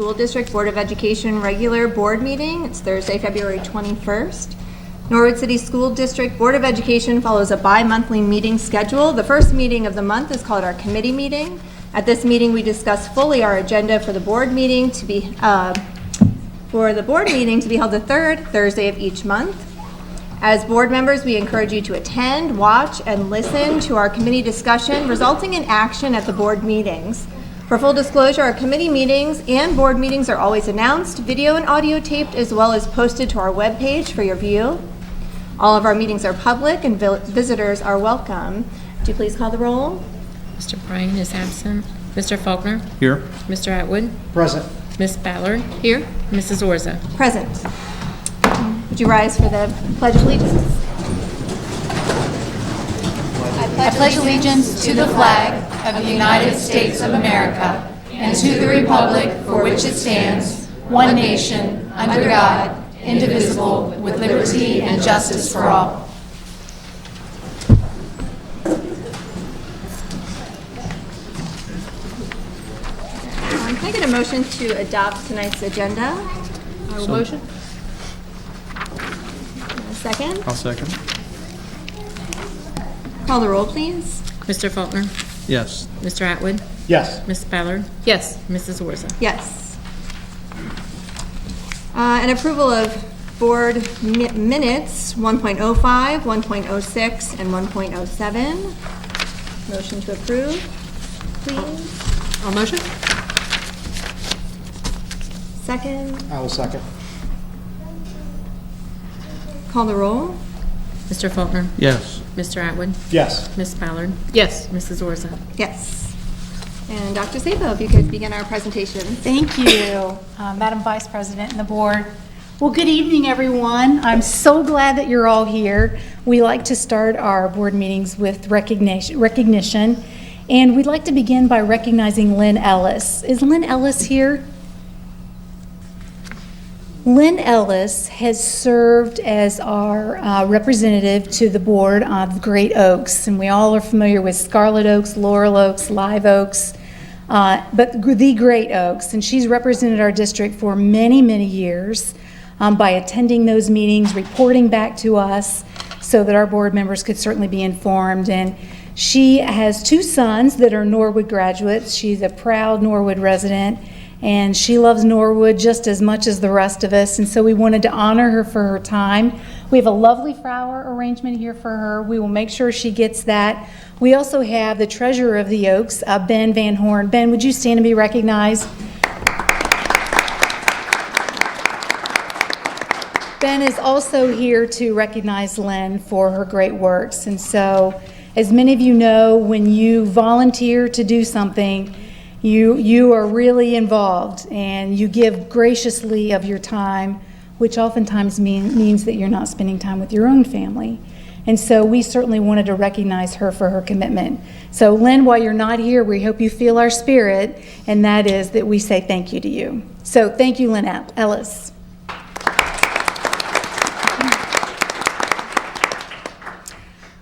School District Board of Education regular board meeting. It's Thursday, February 21st. Norwood City School District Board of Education follows a bi-monthly meeting schedule. The first meeting of the month is called our committee meeting. At this meeting, we discuss fully our agenda for the board meeting to be held the third Thursday of each month. As board members, we encourage you to attend, watch, and listen to our committee discussion, resulting in action at the board meetings. For full disclosure, our committee meetings and board meetings are always announced, video and audio taped, as well as posted to our webpage for your view. All of our meetings are public and visitors are welcome. Would you please call the roll? Mr. Bryan is absent. Mr. Faulkner? Here. Mr. Atwood? Present. Ms. Ballard? Here. Mrs. Orza? Present. Would you rise for the Pledge of Allegiance? I pledge allegiance to the flag of the United States of America and to the republic for which it stands, one nation, under God, indivisible, with liberty and justice for all. Can I get a motion to adopt tonight's agenda? I will motion. A second? I'll second. Call the roll, please. Mr. Faulkner? Yes. Mr. Atwood? Yes. Ms. Ballard? Yes. Mrs. Orza? Yes. An approval of board minutes 1.05, 1.06, and 1.07. Motion to approve, please. I'll motion. Second. I will second. Call the roll. Mr. Faulkner? Yes. Mr. Atwood? Yes. Ms. Ballard? Yes. Mrs. Orza? Yes. And Dr. Sabo, if you could begin our presentation. Thank you, Madam Vice President and the board. Well, good evening, everyone. I'm so glad that you're all here. We like to start our board meetings with recognition, and we'd like to begin by recognizing Lynn Ellis. Is Lynn Ellis here? Lynn Ellis has served as our representative to the board of Great Oaks, and we all are familiar with Scarlet Oaks, Laurel Oaks, Live Oaks, but the Great Oaks, and she's represented our district for many, many years by attending those meetings, reporting back to us so that our board members could certainly be informed. And she has two sons that are Norwood graduates. She's a proud Norwood resident, and she loves Norwood just as much as the rest of us, and so we wanted to honor her for her time. We have a lovely flower arrangement here for her. We will make sure she gets that. We also have the treasurer of the Oaks, Ben Van Horn. Ben, would you stand and be recognized? Ben is also here to recognize Lynn for her great works, and so as many of you know, when you volunteer to do something, you are really involved, and you give graciously of your time, which oftentimes means that you're not spending time with your own family. And so we certainly wanted to recognize her for her commitment. So Lynn, while you're not here, we hope you feel our spirit, and that is that we say thank you to you. So thank you, Lynn Ellis.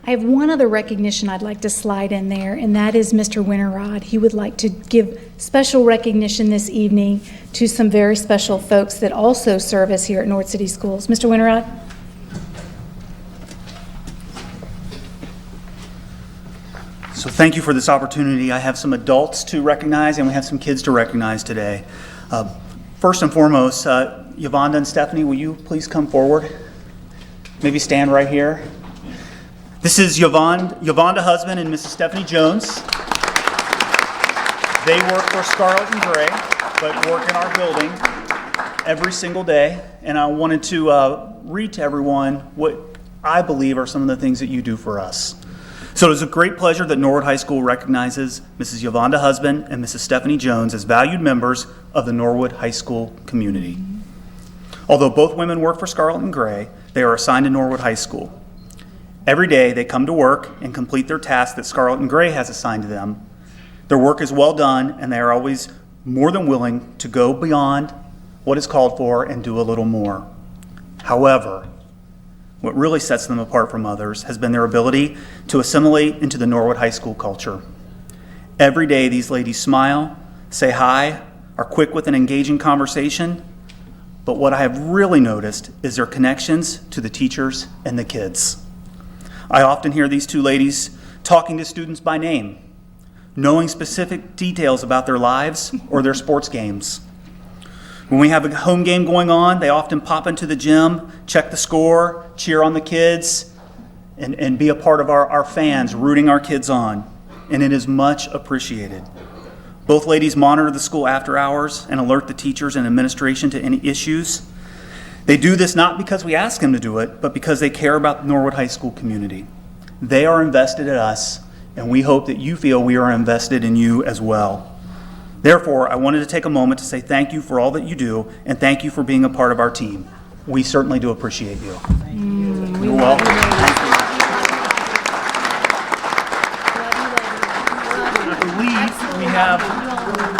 I have one other recognition I'd like to slide in there, and that is Mr. Winterrod. He would like to give special recognition this evening to some very special folks that also serve us here at Norwood City Schools. Mr. Winterrod? So thank you for this opportunity. I have some adults to recognize, and we have some kids to recognize today. First and foremost, Yvonne and Stephanie, will you please come forward? Maybe stand right here. This is Yvonne husband and Mrs. Stephanie Jones. They work for Scarlet and Gray, but work in our building every single day. And I wanted to read to everyone what I believe are some of the things that you do for us. So it is a great pleasure that Norwood High School recognizes Mrs. Yvonne husband and Mrs. Stephanie Jones as valued members of the Norwood High School community. Although both women work for Scarlet and Gray, they are assigned to Norwood High School. Every day they come to work and complete their tasks that Scarlet and Gray has assigned to them. Their work is well done, and they are always more than willing to go beyond what is called for and do a little more. However, what really sets them apart from others has been their ability to assimilate into the Norwood High School culture. Every day these ladies smile, say hi, are quick with an engaging conversation, but what I have really noticed is their connections to the teachers and the kids. I often hear these two ladies talking to students by name, knowing specific details about their lives or their sports games. When we have a home game going on, they often pop into the gym, check the score, cheer on the kids, and be a part of our fans rooting our kids on. And it is much appreciated. Both ladies monitor the school after hours and alert the teachers and administration to any issues. They do this not because we ask them to do it, but because they care about the Norwood High School community. They are invested in us, and we hope that you feel we are invested in you as well. Therefore, I wanted to take a moment to say thank you for all that you do, and thank you for being a part of our team. We certainly do appreciate you. Thank you. You're welcome. I believe we have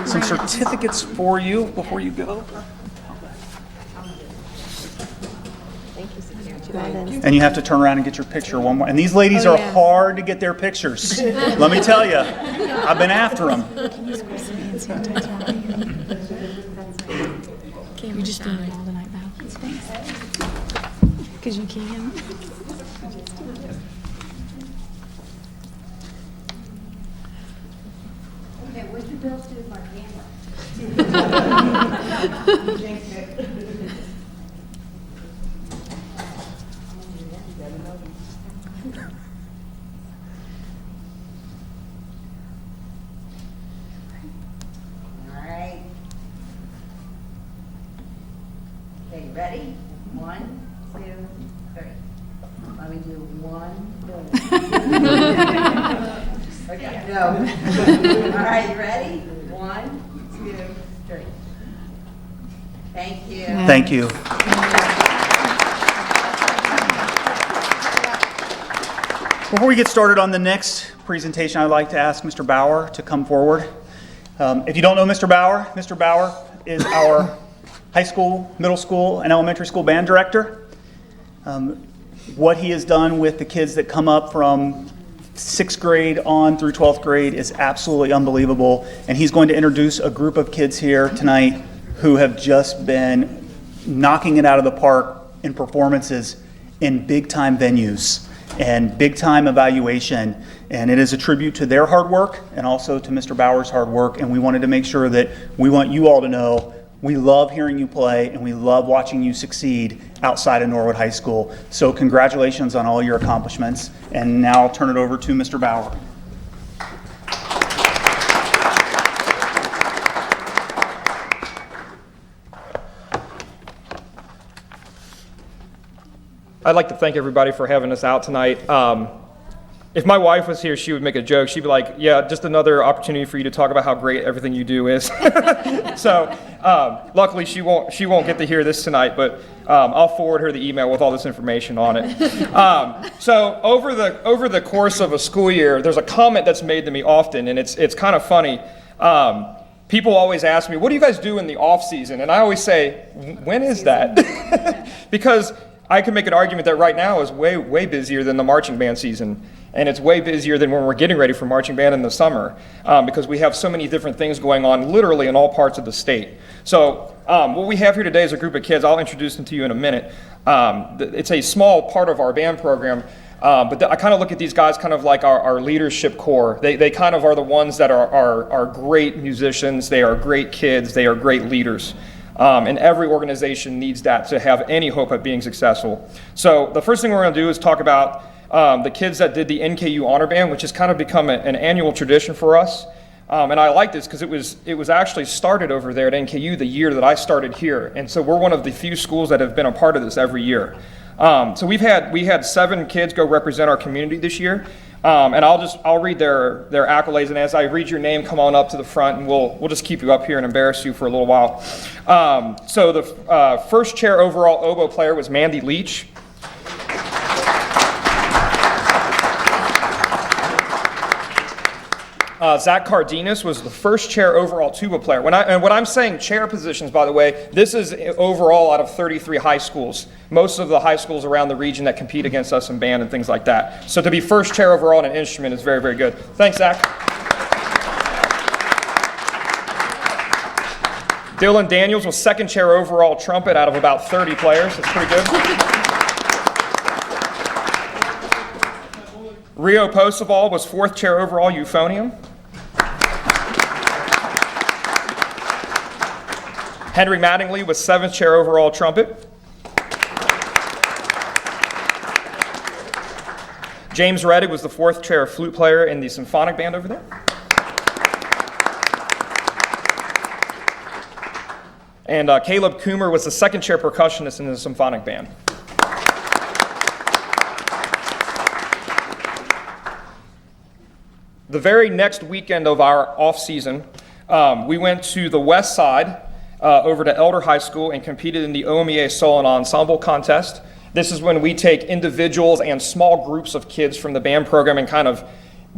some certificates for you before you go. And you have to turn around and get your picture one more. And these ladies are hard to get their pictures. Let me tell you, I've been after them. You're just doing it all the night now. Because you can. Okay, what's the bill to my camera? All right. Okay, ready? 1, 2, 3. Let me do 1, 2. Okay, no. All right, you ready? 1, 2, 3. Thank you. Thank you. Before we get started on the next presentation, I'd like to ask Mr. Bauer to come forward. If you don't know Mr. Bauer is our high school, middle school, and elementary school band director. What he has done with the kids that come up from 6th grade on through 12th grade is absolutely unbelievable. And he's going to introduce a group of kids here tonight who have just been knocking it out of the park in performances in big-time venues and big-time evaluation. And it is a tribute to their hard work and also to Mr. Bauer's hard work. And we wanted to make sure that we want you all to know we love hearing you play and we love watching you succeed outside of Norwood High School. So congratulations on all your accomplishments. And now I'll turn it over to Mr. Bauer. I'd like to thank everybody for having us out tonight. If my wife was here, she would make a joke. She'd be like, yeah, just another opportunity for you to talk about how great everything you do is. So luckily she won't get to hear this tonight, but I'll forward her the email with all this information on it. So over the course of a school year, there's a comment that's made to me often, and it's kind of funny. People always ask me, what do you guys do in the off season? And I always say, when is that? Because I can make an argument that right now is way, way busier than the marching band season. And it's way busier than when we're getting ready for marching band in the summer because we have so many different things going on literally in all parts of the state. So what we have here today is a group of kids. I'll introduce them to you in a minute. It's a small part of our band program, but I kind of look at these guys kind of like our leadership core. They kind of are the ones that are great musicians. They are great kids. They are great leaders. And every organization needs that to have any hope at being successful. So the first thing we're going to do is talk about the kids that did the Nku Honor Ban, which has kind of become an annual tradition for us. And I like this because it was actually started over there at Nku the year that I started here. And so we're one of the few schools that have been a part of this every year. So we had 7 kids go represent our community this year. And I'll read their accolades, and as I read your name, come on up to the front, and we'll just keep you up here and embarrass you for a little while. So the first chair overall oboe player was Mandy Leach. Zach Cardenas was the first chair overall tuba player. When I'm saying chair positions, by the way, this is overall out of 33 high schools. Most of the high schools around the region that compete against us in band and things like that. So to be first chair overall in an instrument is very, very good. Thanks, Zach. Dylan Daniels was second chair overall trumpet out of about 30 players. That's pretty good. Rio Poseval was fourth chair overall euphonium. Henry Mattingly was seventh chair overall trumpet. James Reddick was the fourth chair flute player in the symphonic band over there. And Caleb Coomer was the second chair percussionist in the symphonic band. The very next weekend of our off season, we went to the west side over to Elder High School and competed in the OMEA Solon Ensemble contest. This is when we take individuals and small groups of kids from the band program and kind of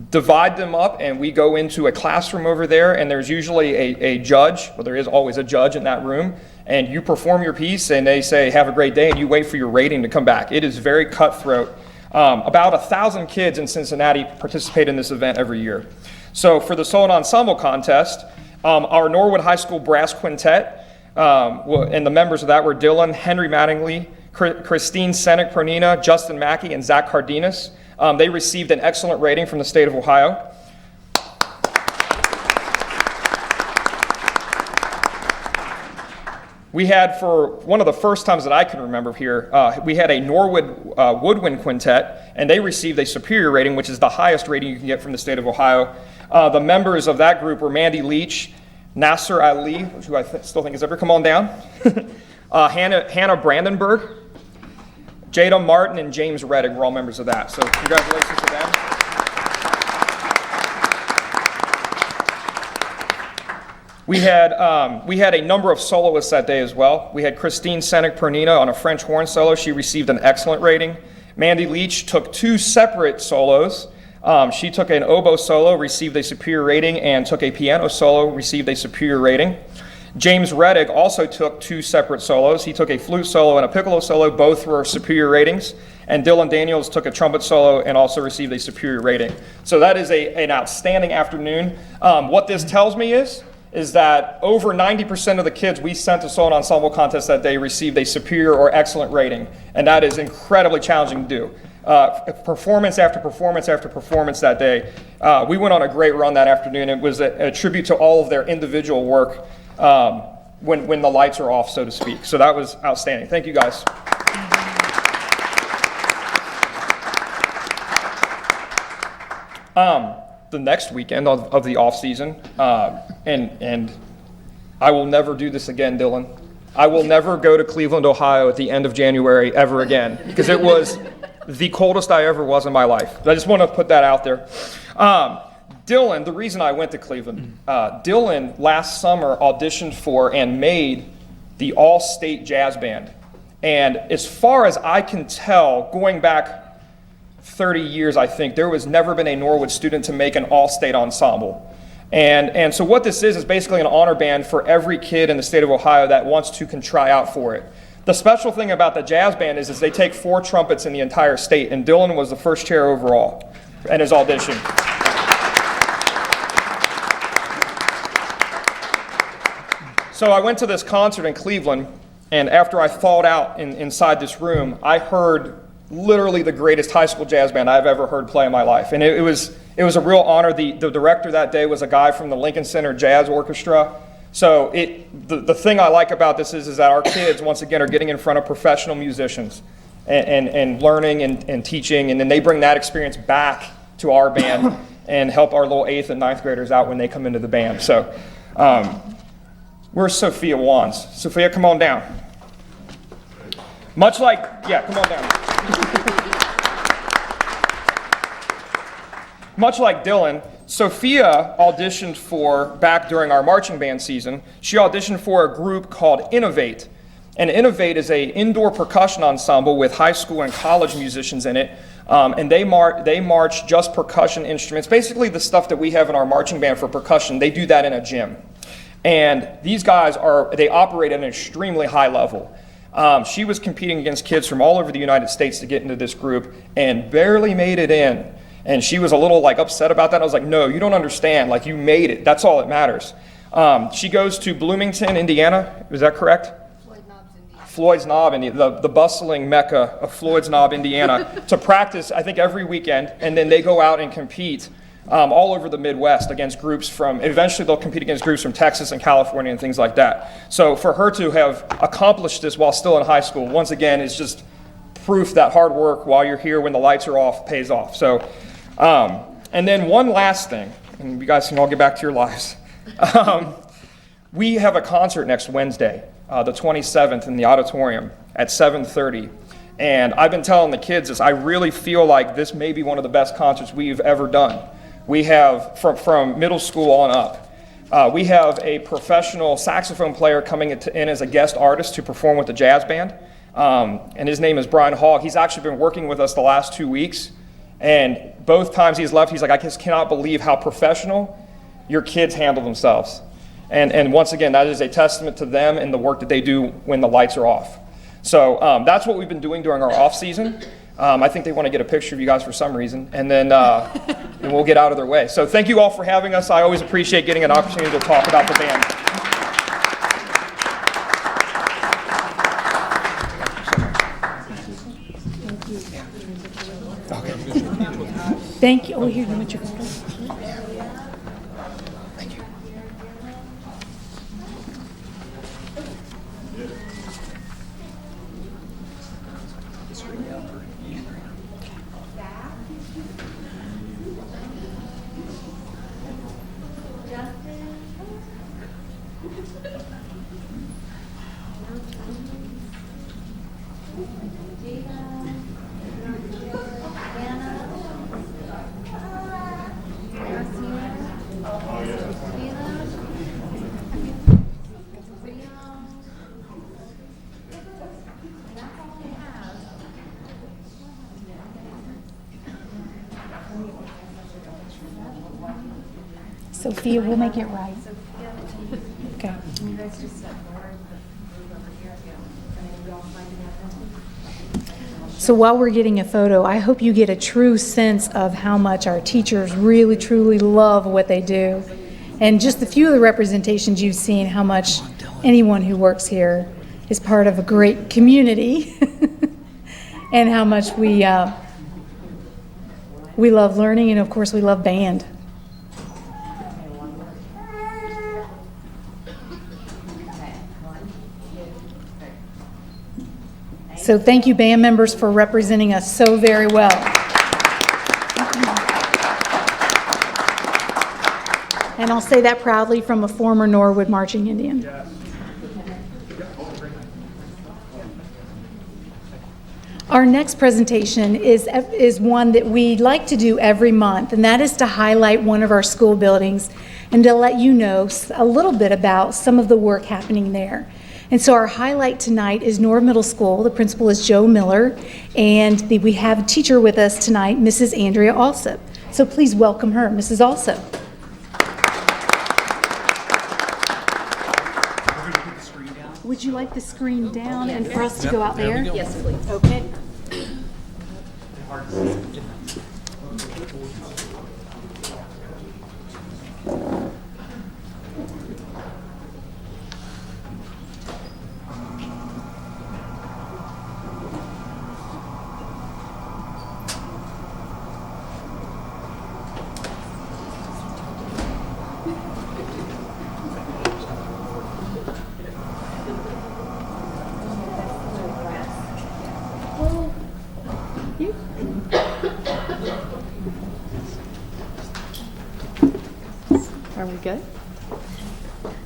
divide them up, and we go into a classroom over there, and there's usually a judge, well, there is always a judge in that room, and you perform your piece, and they say, have a great day, and you wait for your rating to come back. It is very cutthroat. About 1,000 kids in Cincinnati participate in this event every year. So for the Solon Ensemble contest, our Norwood High School Brass Quintet, and the members of that were Dylan, Henry Mattingly, Christine Senek-Pronina, Justin Mackey, and Zach Cardenas. They received an excellent rating from the state of Ohio. We had, for one of the first times that I can remember here, we had a Norwood Woodwind Quintet, and they received a superior rating, which is the highest rating you can get from the state of Ohio. The members of that group were Mandy Leach, Nasser Ali, who I still think has ever come on down, Hannah Brandenburg, Jada Martin, and James Reddick were all members of that. So congratulations to them. We had a number of soloists that day as well. We had Christine Senek-Pernina on a French horn solo. She received an excellent rating. Mandy Leach took two separate solos. She took an oboe solo, received a superior rating, and took a piano solo, received a superior rating. James Reddick also took two separate solos. He took a flute solo and a piccolo solo. Both were superior ratings. And Dylan Daniels took a trumpet solo and also received a superior rating. So that is an outstanding afternoon. What this tells me is that over 90% of the kids we sent to Solon Ensemble contest that day received a superior or excellent rating. And that is incredibly challenging to do. Performance after performance after performance that day. We went on a great run that afternoon. It was a tribute to all of their individual work when the lights are off, so to speak. So that was outstanding. Thank you, guys. The next weekend of the off season, and I will never do this again, Dylan. I will never go to Cleveland, Ohio at the end of January ever again, because it was the coldest I ever was in my life. I just want to put that out there. Dylan, the reason I went to Cleveland, Dylan last summer auditioned for and made the all-state jazz band. And as far as I can tell, going back 30 years, I think, there was never been a Norwood student to make an all-state ensemble. And so what this is basically an honor band for every kid in the state of Ohio that wants to try out for it. The special thing about the jazz band is they take 4 trumpets in the entire state, and Dylan was the first chair overall in his audition. So I went to this concert in Cleveland, and after I thawed out inside this room, I heard literally the greatest high school jazz band I've ever heard play in my life. And it was a real honor. The director that day was a guy from the Lincoln Center Jazz Orchestra. So the thing I like about this is that our kids, once again, are getting in front of professional musicians and learning and teaching, and then they bring that experience back to our band and help our little 8th and 9th graders out when they come into the band. So where's Sophia Wands? Sophia, come on down. Come on down. Much like Dylan, Sophia auditioned back during our marching band season, she auditioned for a group called Innovate. And Innovate is an indoor percussion ensemble with high school and college musicians in it. And they march just percussion instruments, basically the stuff that we have in our marching band for percussion. They do that in a gym. And these guys they operate at an extremely high level. She was competing against kids from all over the United States to get into this group and barely made it in. And she was a little upset about that. I was like, no, you don't understand. You made it. That's all that matters. She goes to Bloomington, Indiana. Is that correct? Floyd's Knob, the bustling mecca of Floyd's Knob, Indiana, to practice, I think, every weekend, and then they go out and compete all over the Midwest against groups eventually they'll compete against groups from Texas and California and things like that. So for her to have accomplished this while still in high school, once again, is just proof that hard work while you're here when the lights are off pays off. So, and then one last thing, and you guys can all get back to your lives. We have a concert next Wednesday, the 27th, in the auditorium at 7:30. And I've been telling the kids this, I really feel like this may be one of the best concerts we've ever done. We have, from middle school on up, we have a professional saxophone player coming in as a guest artist to perform with the jazz band. And his name is Brian Hogg. He's actually been working with us the last 2 weeks. And both times he's left, he's like, I just cannot believe how professional your kids handle themselves. And once again, that is a testament to them and the work that they do when the lights are off. So that's what we've been doing during our off season. I think they want to get a picture of you guys for some reason, and then and we'll get out of their way. So thank you all for having us. I always appreciate getting an opportunity to talk about the band. Thank you. Oh, here, you want your photo? Sophia, we'll make it right. Okay. So while we're getting a photo, I hope you get a true sense of how much our teachers really, truly love what they do. And just a few of the representations you've seen, how much anyone who works here is part of a great community and how much we love learning, and of course we love band. So thank you, band members, for representing us so very well. And I'll say that proudly from a former Norwood marching Indian. Our next presentation is one that we like to do every month, and that is to highlight one of our school buildings and to let you know a little bit about some of the work happening there. And so our highlight tonight is Norwood Middle School. The principal is Joe Miller, and we have a teacher with us tonight, Mrs. Andrea Alsop. So please welcome her, Mrs. Alsop. Would you like the screen down and for us to go out there? Yes, please. Okay. Are we good?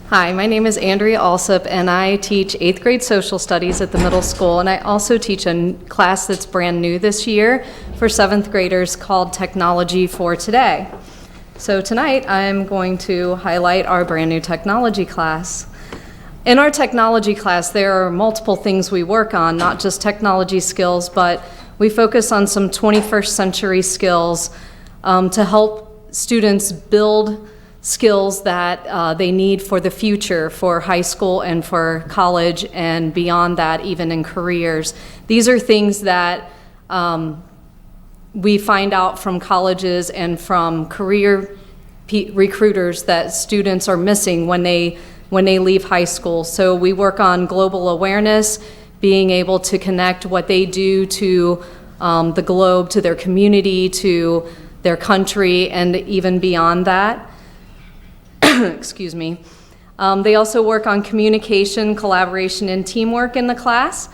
Hi, my name is Andrea Alsop, and I teach 8th grade social studies at the middle school, and I also teach a class that's brand new this year for 7th graders called Technology for Today. So tonight I'm going to highlight our brand new technology class. In our technology class, there are multiple things we work on, not just technology skills, but we focus on some 21st century skills to help students build skills that they need for the future, for high school and for college, and beyond that, even in careers. These are things that we find out from colleges and from career recruiters that students are missing when they leave high school. So we work on global awareness, being able to connect what they do to the globe, to their community, to their country, and even beyond that. Excuse me. They also work on communication, collaboration, and teamwork in the class.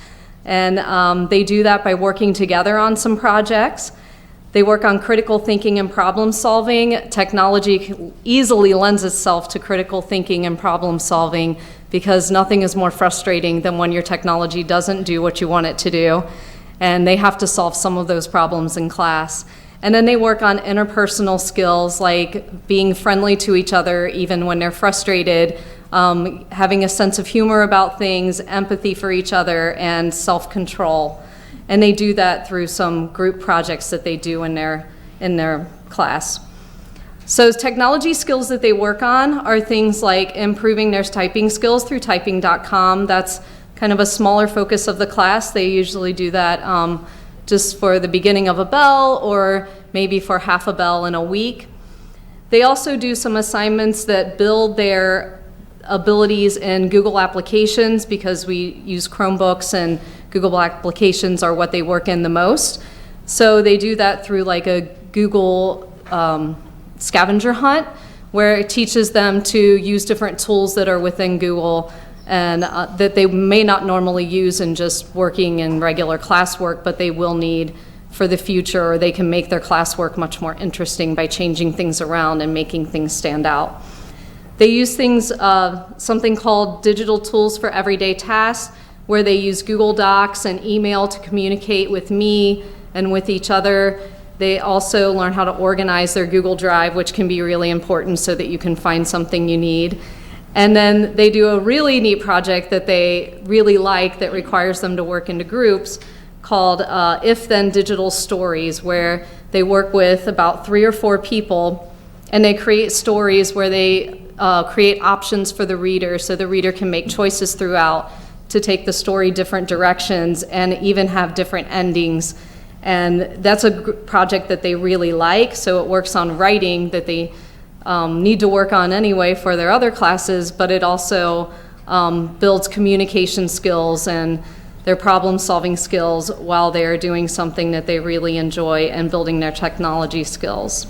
And they do that by working together on some projects. They work on critical thinking and problem solving. Technology easily lends itself to critical thinking and problem solving because nothing is more frustrating than when your technology doesn't do what you want it to do. And they have to solve some of those problems in class. And then they work on interpersonal skills like being friendly to each other even when they're frustrated, having a sense of humor about things, empathy for each other, and self-control. And they do that through some group projects that they do in their class. So technology skills that they work on are things like improving their typing skills through typing.com. That's kind of a smaller focus of the class. They usually do that just for the beginning of a bell or maybe for half a bell in a week. They also do some assignments that build their abilities in Google applications because we use Chromebooks and Google applications are what they work in the most. So they do that through like a Google scavenger hunt where it teaches them to use different tools that are within Google and that they may not normally use in just working in regular classwork, but they will need for the future, or they can make their classwork much more interesting by changing things around and making things stand out. They use things, something called digital tools for everyday tasks, where they use Google Docs and email to communicate with me and with each other. They also learn how to organize their Google Drive, which can be really important so that you can find something you need. And then they do a really neat project that they really like that requires them to work into groups called If Then Digital Stories, where they work with about 3 or 4 people and they create stories where they create options for the reader so the reader can make choices throughout to take the story different directions and even have different endings. And that's a project that they really like, so it works on writing that they need to work on anyway for their other classes, but it also builds communication skills and their problem-solving skills while they're doing something that they really enjoy and building their technology skills.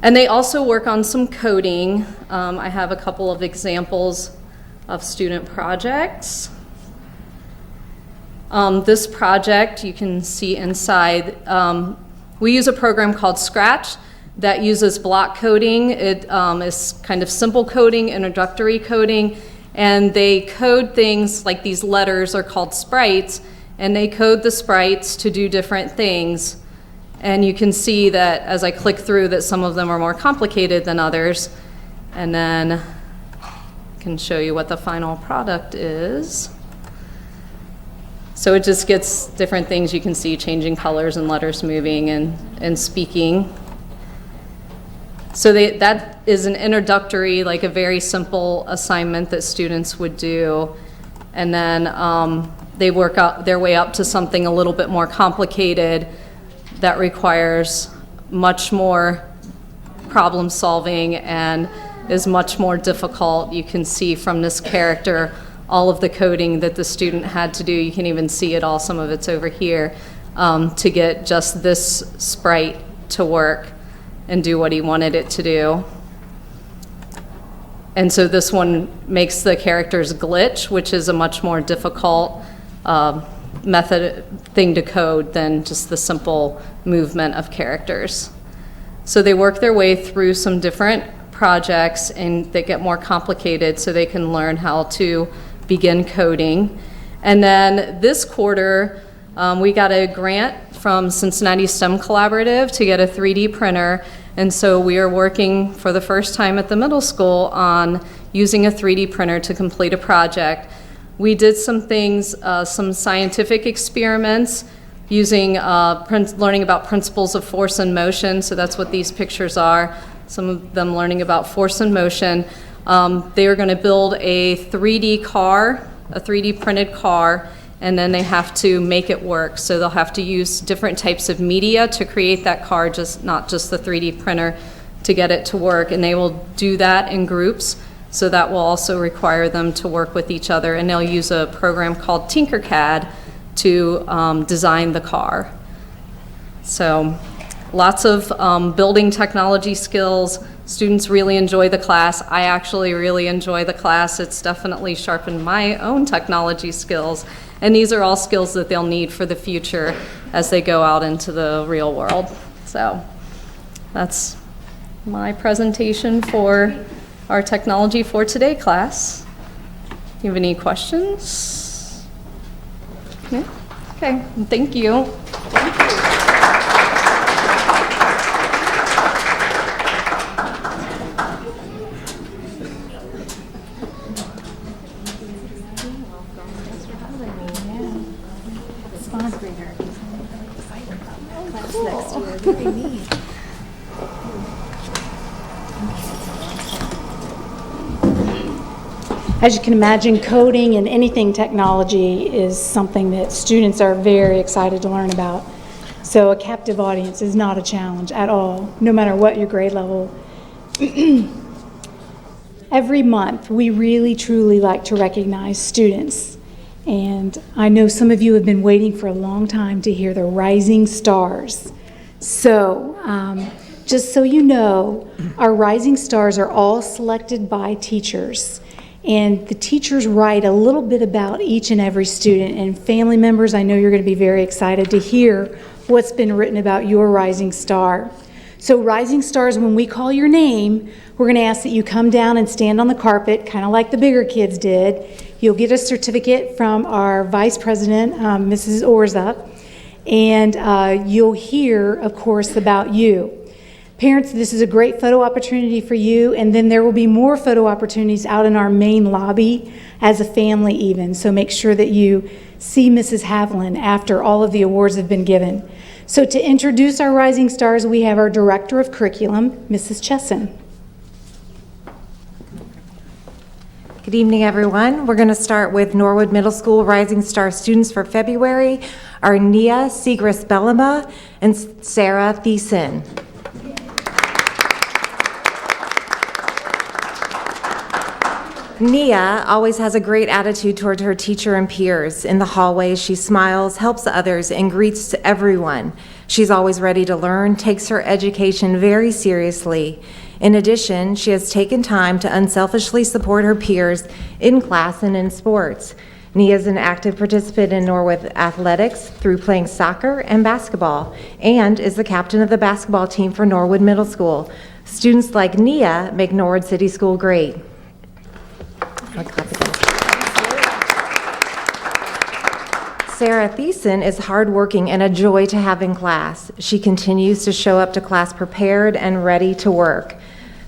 And they also work on some coding. I have a couple of examples of student projects. This project, you can see inside, we use a program called Scratch that uses block coding. It is kind of simple coding, introductory coding, and they code things like these letters are called sprites, and they code the sprites to do different things. And you can see that as I click through that some of them are more complicated than others. And then I can show you what the final product is. So it just gets different things you can see, changing colors and letters moving and speaking. So that is an introductory, like a very simple assignment that students would do. And then they work out their way up to something a little bit more complicated that requires much more problem solving and is much more difficult. You can see from this character all of the coding that the student had to do. You can even see it all, some of it's over here, to get just this sprite to work and do what he wanted it to do. And so this one makes the characters glitch, which is a much more difficult thing to code than just the simple movement of characters. So they work their way through some different projects and they get more complicated so they can learn how to begin coding. And then this quarter, we got a grant from Cincinnati STEM Collaborative to get a 3D printer. And so we are working for the first time at the middle school on using a 3D printer to complete a project. We did some things, some scientific experiments using learning about principles of force and motion. So that's what these pictures are. Some of them learning about force and motion. They are going to build a 3D car, a 3D printed car, and then they have to make it work. So they'll have to use different types of media to create that car, not just the 3D printer, to get it to work. And they will do that in groups. So that will also require them to work with each other. And they'll use a program called Tinkercad to design the car. So lots of building technology skills. Students really enjoy the class. I actually really enjoy the class. It's definitely sharpened my own technology skills. And these are all skills that they'll need for the future as they go out into the real world. So that's my presentation for our Technology for Today class. Do you have any questions? Yeah? Okay, thank you. As you can imagine, coding and anything technology is something that students are very excited to learn about. So a captive audience is not a challenge at all, no matter what your grade level. Every month, we really truly like to recognize students. And I know some of you have been waiting for a long time to hear the rising stars. So just so you know, our rising stars are all selected by teachers. And the teachers write a little bit about each and every student. And family members, I know you're going to be very excited to hear what's been written about your rising star. So rising stars, when we call your name, we're going to ask that you come down and stand on the carpet, kind of like the bigger kids did. You'll get a certificate from our Vice President, Mrs. Orza, and you'll hear, of course, about you. Parents, this is a great photo opportunity for you, and then there will be more photo opportunities out in our main lobby as a family even, so make sure that you see Mrs. Haviland after all of the awards have been given. So to introduce our rising stars, we have our Director of Curriculum, Mrs. Chesson. Good evening, everyone. We're going to start with Norwood Middle School Rising Star students for February, are Nia Sigris-Bellama and Sarah Thiessen. Nia always has a great attitude toward her teacher and peers. In the hallways, she smiles, helps others, and greets everyone. She's always ready to learn, takes her education very seriously. In addition, she has taken time to unselfishly support her peers in class and in sports. Nia is an active participant in Norwood athletics through playing soccer and basketball, and is the captain of the basketball team for Norwood Middle School. Students like Nia make Norwood City School great. Sarah Thiessen is hardworking and a joy to have in class. She continues to show up to class prepared and ready to work.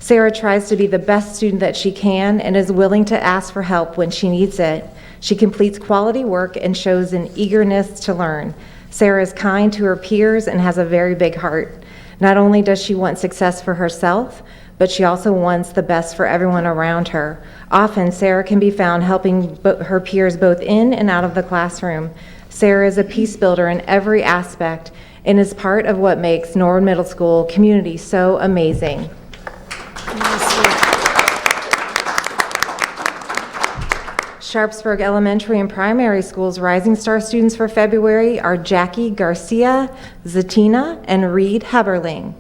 Sarah tries to be the best student that she can and is willing to ask for help when she needs it. She completes quality work and shows an eagerness to learn. Sarah is kind to her peers and has a very big heart. Not only does she want success for herself, but she also wants the best for everyone around her. Often, Sarah can be found helping her peers both in and out of the classroom. Sarah is a peace builder in every aspect and is part of what makes Norwood Middle School community so amazing. Sharpsburg Elementary and Primary School's Rising Star students for February are Jackie Garcia Zatina and Reed Heberling.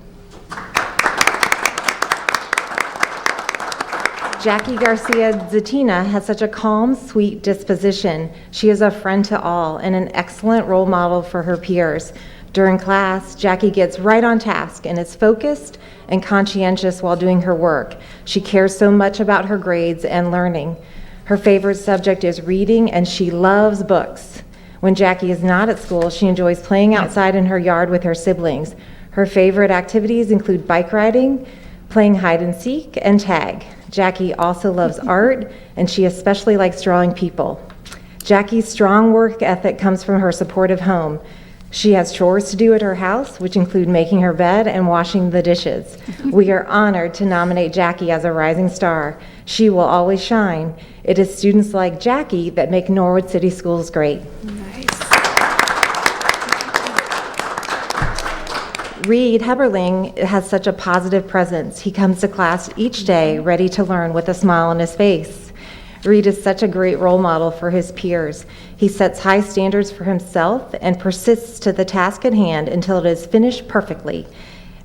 Jackie Garcia Zatina has such a calm, sweet disposition. She is a friend to all and an excellent role model for her peers. During class, Jackie gets right on task and is focused and conscientious while doing her work. She cares so much about her grades and learning. Her favorite subject is reading, and she loves books. When Jackie is not at school, she enjoys playing outside in her yard with her siblings. Her favorite activities include bike riding, playing hide and seek, and tag. Jackie also loves art, and she especially likes drawing people. Jackie's strong work ethic comes from her supportive home. She has chores to do at her house, which include making her bed and washing the dishes. We are honored to nominate Jackie as a rising star. She will always shine. It is students like Jackie that make Norwood City Schools great. Nice. Reed Heberling has such a positive presence. He comes to class each day ready to learn with a smile on his face. Reed is such a great role model for his peers. He sets high standards for himself and persists to the task at hand until it is finished perfectly.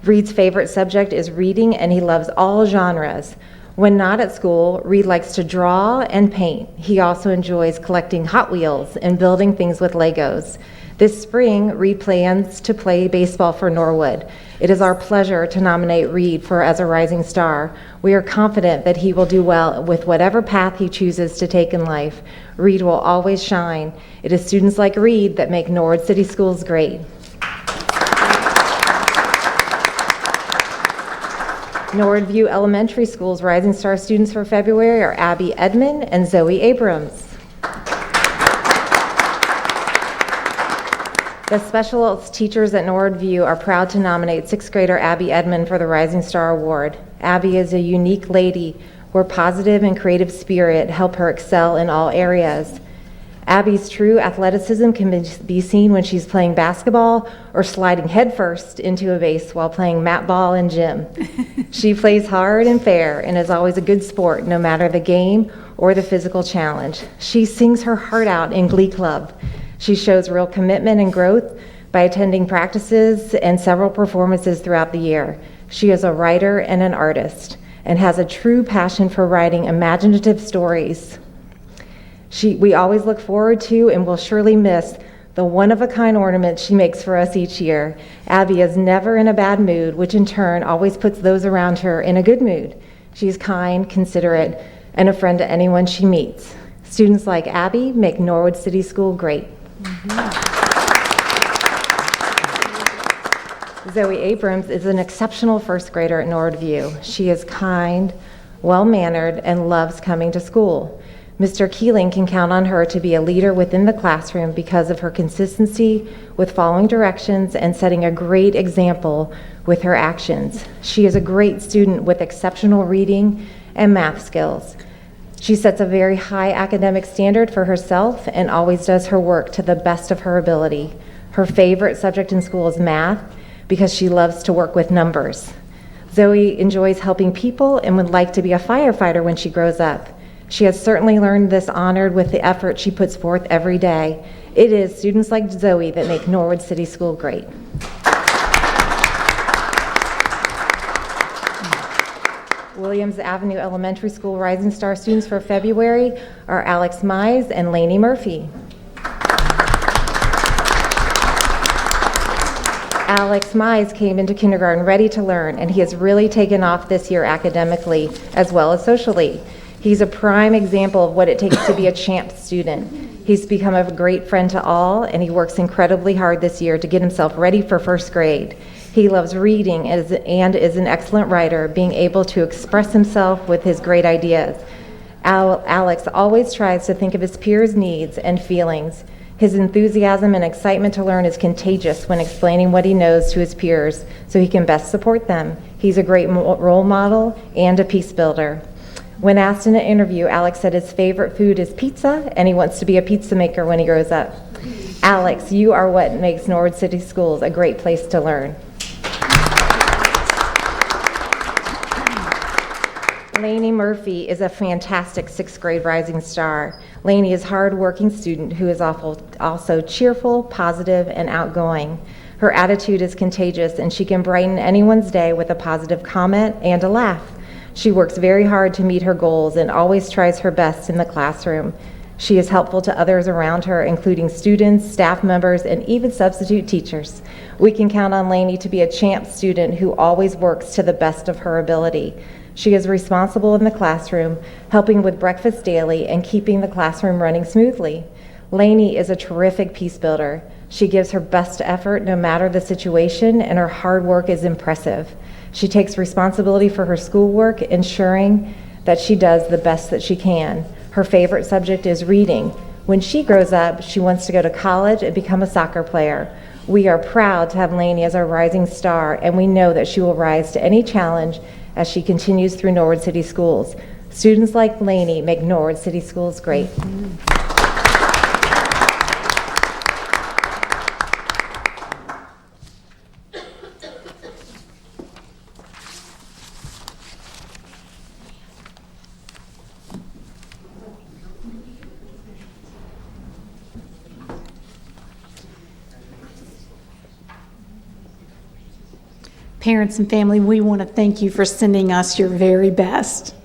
Reed's favorite subject is reading, and he loves all genres. When not at school, Reed likes to draw and paint. He also enjoys collecting Hot Wheels and building things with Legos. This spring, Reed plans to play baseball for Norwood. It is our pleasure to nominate Reed as a rising star. We are confident that he will do well with whatever path he chooses to take in life. Reed will always shine. It is students like Reed that make Norwood City Schools great. Norwood View Elementary School's Rising Star students for February are Abby Edmond and Zoe Abrams. The special teachers at Norwood View are proud to nominate 6th grader Abby Edmond for the Rising Star Award. Abby is a unique lady where positive and creative spirit help her excel in all areas. Abby's true athleticism can be seen when she's playing basketball or sliding headfirst into a vase while playing mat ball and gym. She plays hard and fair and is always a good sport, no matter the game or the physical challenge. She sings her heart out in Glee Club. She shows real commitment and growth by attending practices and several performances throughout the year. She is a writer and an artist and has a true passion for writing imaginative stories. We always look forward to and will surely miss the one-of-a-kind ornament she makes for us each year. Abby is never in a bad mood, which in turn always puts those around her in a good mood. She's kind, considerate, and a friend to anyone she meets. Students like Abby make Norwood City School great. Zoe Abrams is an exceptional first grader at Norwood View. She is kind, well-mannered, and loves coming to school. Mr. Keeling can count on her to be a leader within the classroom because of her consistency with following directions and setting a great example with her actions. She is a great student with exceptional reading and math skills. She sets a very high academic standard for herself and always does her work to the best of her ability. Her favorite subject in school is math because she loves to work with numbers. Zoe enjoys helping people and would like to be a firefighter when she grows up. She has certainly learned this honored with the effort she puts forth every day. It is students like Zoe that make Norwood City School great. Williams Avenue Elementary School Rising Star students for February are Alex Mize and Laney Murphy. Alex Mize came into kindergarten ready to learn, and he has really taken off this year academically as well as socially. He's a prime example of what it takes to be a champ student. He's become a great friend to all, and he works incredibly hard this year to get himself ready for first grade. He loves reading and is an excellent writer, being able to express himself with his great ideas. Alex always tries to think of his peers' needs and feelings. His enthusiasm and excitement to learn is contagious when explaining what he knows to his peers so he can best support them. He's a great role model and a peace builder. When asked in an interview, Alex said his favorite food is pizza, and he wants to be a pizza maker when he grows up. Alex, you are what makes Norwood City Schools a great place to learn. Laney Murphy is a fantastic 6th grade rising star. Laney is a hard-working student who is also cheerful, positive, and outgoing. Her attitude is contagious, and she can brighten anyone's day with a positive comment and a laugh. She works very hard to meet her goals and always tries her best in the classroom. She is helpful to others around her, including students, staff members, and even substitute teachers. We can count on Laney to be a champ student who always works to the best of her ability. She is responsible in the classroom, helping with breakfast daily and keeping the classroom running smoothly. Laney is a terrific peace builder. She gives her best effort no matter the situation, and her hard work is impressive. She takes responsibility for her schoolwork, ensuring that she does the best that she can. Her favorite subject is reading. When she grows up, she wants to go to college and become a soccer player. We are proud to have Laney as our rising star, and we know that she will rise to any challenge as she continues through Norwood City Schools. Students like Laney make Norwood City Schools great. parents and family, we want to thank you for sending us your very best.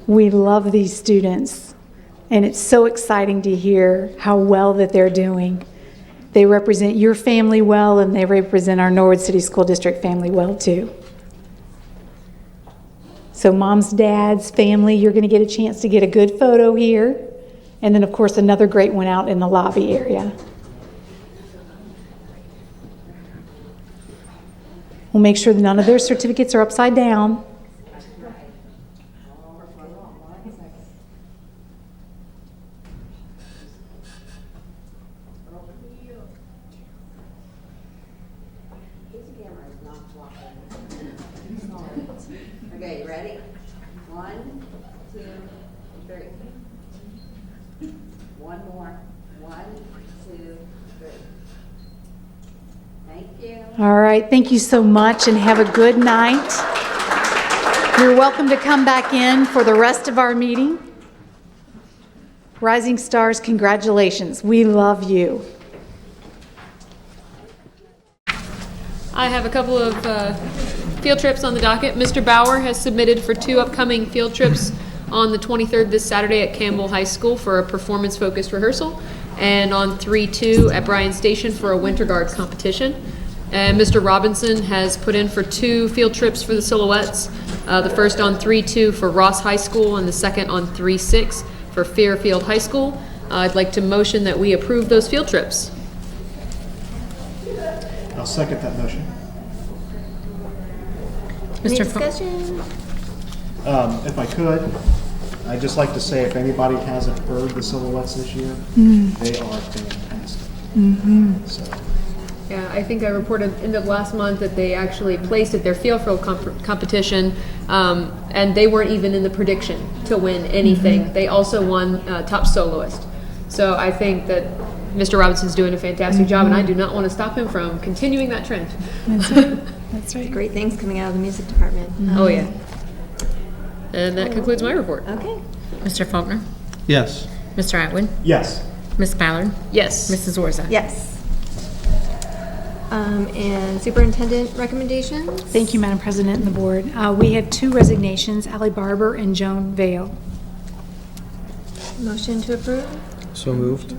We love these students, and it's so exciting to hear how well that they're doing. They represent your family well, and they represent our Norwood City School District family well, too. So moms, dads, family, you're going to get a chance to get a good photo here, and then, of course, another great one out in the lobby area. We'll make sure that none of their certificates are upside down. Okay, you ready? 1, 2, 3. One more. 1, 2, 3. Thank you. All right, thank you so much, and have a good night. You're welcome to come back in for the rest of our meeting. Rising Stars, congratulations. We love you. I have a couple of field trips on the docket. Mr. Bauer has submitted for 2 upcoming field trips on the 23rd this Saturday at Campbell High School for a performance-focused rehearsal, and on 3/2 at Bryan Station for a Winter Guard competition. And Mr. Robinson has put in for 2 field trips for the Silhouettes, the first on 3/2 for Ross High School and the second on 3/6 for Fairfield High School. I'd like to motion that we approve those field trips. I'll second that motion. Any Mr. Fo- discussion? If I could, I'd just like to say, if anybody hasn't heard the Silhouettes this year, they are fantastic. So, Yeah, I think I reported end of last month that they actually placed at their field competition, and they weren't even in the prediction to win anything. They also won top soloist. So I think that Mr. Robinson's doing a fantastic job, and I do not want to stop him from continuing that trend. That's right. Great things coming out of the music department. Oh, yeah. And that concludes my report. Okay. Mr. Faulkner? yes. Mr. Atwood? Yes. Ms. Ballard? Yes. Mrs. Orza? Yes. And superintendent recommendations? Thank you, Madam President and the board. We have 2 resignations, Allie Barber and Joan Vale. Motion to approve? So moved.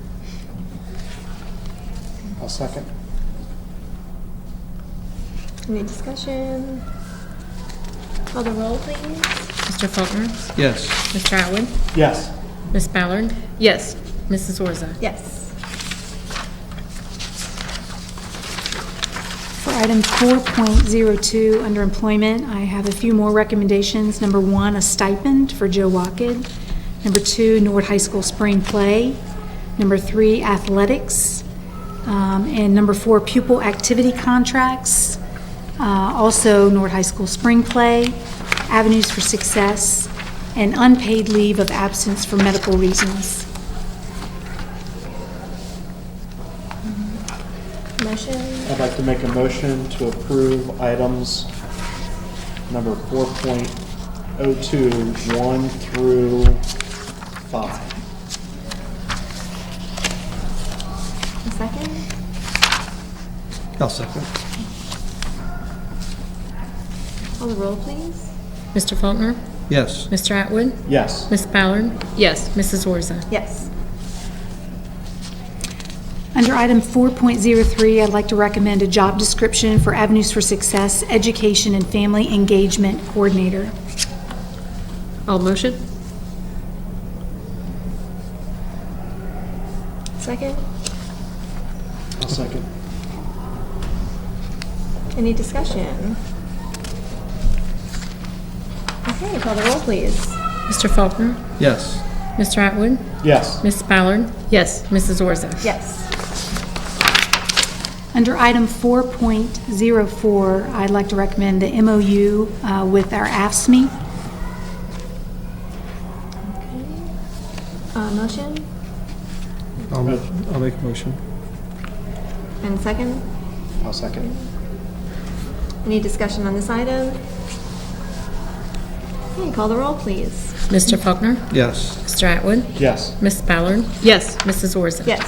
I'll second. Any discussion? Call the roll, please. Mr. Faulkner? Yes. Mr. Atwood? Yes. Ms. Ballard? Yes. Mrs. Orza? Yes. For item 4.02, under employment, I have a few more recommendations. Number 1, a stipend for Joe Wackett. Number 2, Norwood High School spring play. Number 3, athletics. And number 4, pupil activity contracts. Also, Norwood High School spring play, avenues for success, and unpaid leave of absence for medical reasons. Motion? I'd like to make a motion to approve items number 4.02, 1 through 5. A second? I'll second. Call the roll, please. Mr. Faulkner? Yes. Mr. Atwood? Yes. Ms. Ballard? Yes. Mrs. Orza? Yes. Under item 4.03, I'd like to recommend a job description for Avenues for Success Education and Family Engagement Coordinator. I'll motion. Second? I'll second. Any discussion? Okay, call the roll, please. Mr. Faulkner? Yes. Mr. Atwood? Yes. Ms. Ballard? Yes. Mrs. Orza? Yes. Under item 4.04, I'd like to recommend the MOU with our AFSCME. Motion? I'll make a motion. And second? I'll second. Any discussion on this item? Okay, call the roll, please. Mr. Faulkner? Yes. Mr. Atwood? Yes. Ms. Ballard? Yes. Mrs. Orza? Yes.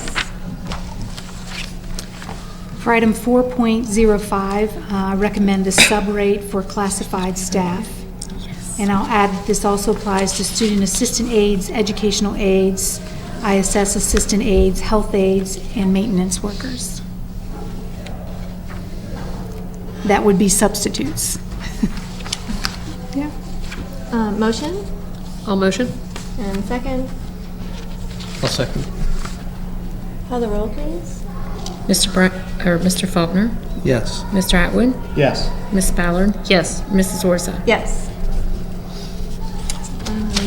For For item 4.05, I recommend the subrate for classified staff. And I'll add that this also applies to student assistant aides, educational aides, ISS assistant aides, health aides, and maintenance workers. That would be substitutes. Yeah. Motion I'll motion. and second. I'll second. Call the roll, please. Mr. Faulkner, Yes. Mr. Atwood, Yes. Miss Ballard, Yes. Mrs. Orza. Yes.